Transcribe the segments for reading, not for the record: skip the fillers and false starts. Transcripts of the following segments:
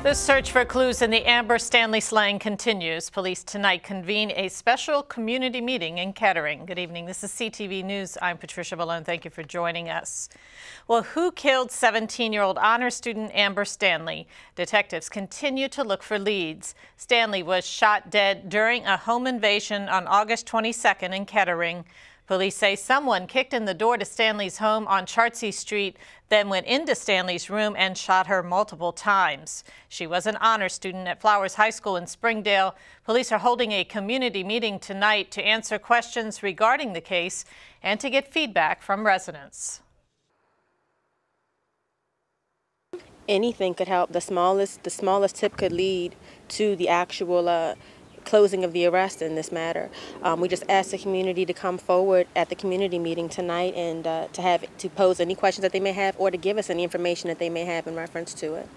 The search for clues in the Amber Stanley slaying continues. Police tonight convene a special community meeting in Kettering. Good evening. This is CTV News. I'm Patricia Malone. Thank you for joining us. Well, who killed 17-year-old honor student Amber Stanley? Detectives continue to look for leads. Stanley was shot dead during a home invasion on August 22nd in Kettering. Police say someone kicked in the door to Stanley's home on Chartsey Street, then went into Stanley's room and shot her multiple times. She was an honor student at Flowers High School in Springdale. Police are holding a community meeting tonight to answer questions regarding the case and to get feedback from residents. Anything could help. The smallest tip could lead to the actual closing of the arrest in this matter. We just asked the community to come forward at the community meeting tonight and to pose any questions that they may have or to give us any information that they may have in reference to it.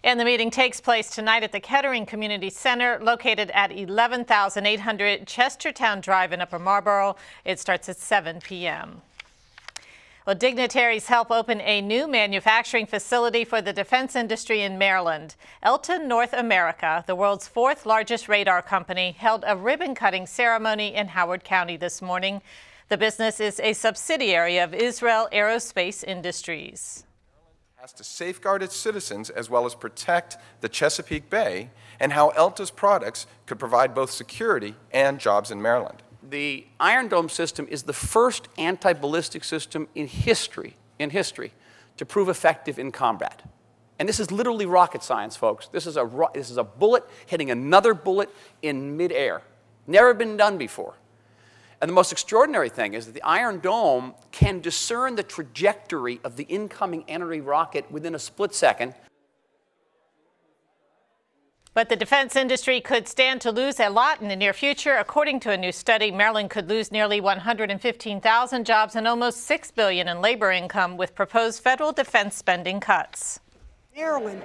And the meeting takes place tonight at the Kettering Community Center, located at 11,800 Chestertown Drive in Upper Marlboro. It starts at 7 p.m. Well, dignitaries help open a new manufacturing facility for the defense industry in Maryland. Elton North America, the world's fourth largest radar company, held a ribbon-cutting ceremony in Howard County this morning. The business is a subsidiary of Israel Aerospace Industries. Has to safeguard its citizens as well as protect the Chesapeake Bay, and how ELTA's products could provide both security and jobs in Maryland. The Iron Dome system is the first anti-ballistic system in history to prove effective in combat. And this is literally rocket science, folks. This is a bullet hitting another bullet in midair. Never been done before. And the most extraordinary thing is that the Iron Dome can discern the trajectory of the incoming enemy rocket within a split second. But the defense industry could stand to lose a lot in the near future. According to a new study, Maryland could lose nearly 115,000 jobs and almost $6 billion in labor income with proposed federal defense spending cuts. Maryland,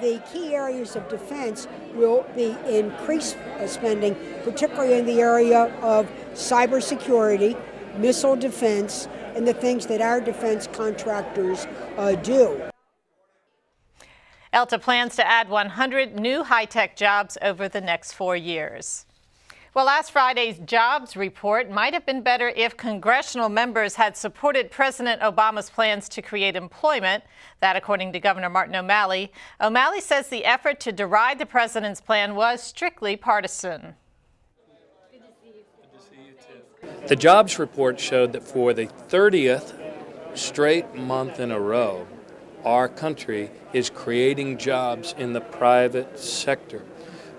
the key areas of defense will be increased spending, particularly in the area of cybersecurity, missile defense, and the things that our defense contractors do. ELTA plans to add 100 new high-tech jobs over the next 4 years. Well, last Friday's jobs report might have been better if congressional members had supported President Obama's plans to create employment. That, according to Governor Martin O'Malley. O'Malley says the effort to deride the president's plan was strictly partisan. Good to see you too. The jobs report showed that for the 30th straight month in a row, our country is creating jobs in the private sector.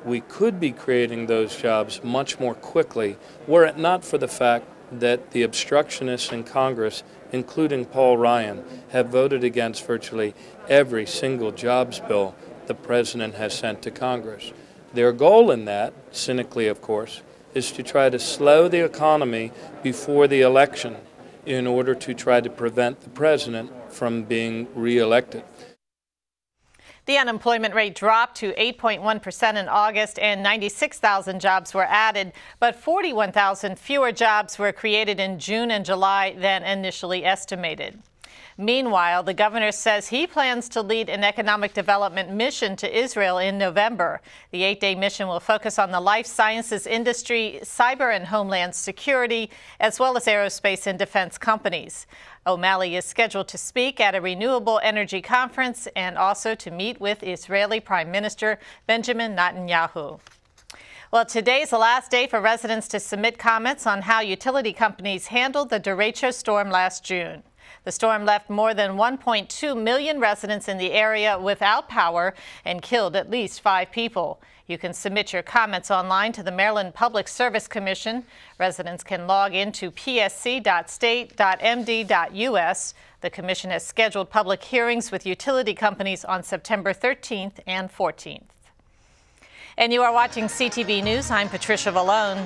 We could be creating those jobs much more quickly were it not for the fact that the obstructionists in Congress, including Paul Ryan, have voted against virtually every single jobs bill the president has sent to Congress. Their goal in that, cynically of course, is to try to slow the economy before the election in order to try to prevent the president from being reelected. The unemployment rate dropped to 8.1% in August and 96,000 jobs were added, but 41,000 fewer jobs were created in June and July than initially estimated. Meanwhile, the governor says he plans to lead an economic development mission to Israel in November. The 8-day mission will focus on the life sciences industry, cyber and homeland security, as well as aerospace and defense companies. O'Malley is scheduled to speak at a renewable energy conference and also to meet with Israeli Prime Minister Benjamin Netanyahu. Well, today's the last day for residents to submit comments on how utility companies handled the derecho storm last June. The storm left more than 1.2 million residents in the area without power and killed at least 5 people. You can submit your comments online to the Maryland Public Service Commission. Residents can log into psc.state.md.us. The commission has scheduled public hearings with utility companies on September 13th and 14th. And you are watching CTV News. I'm Patricia Malone.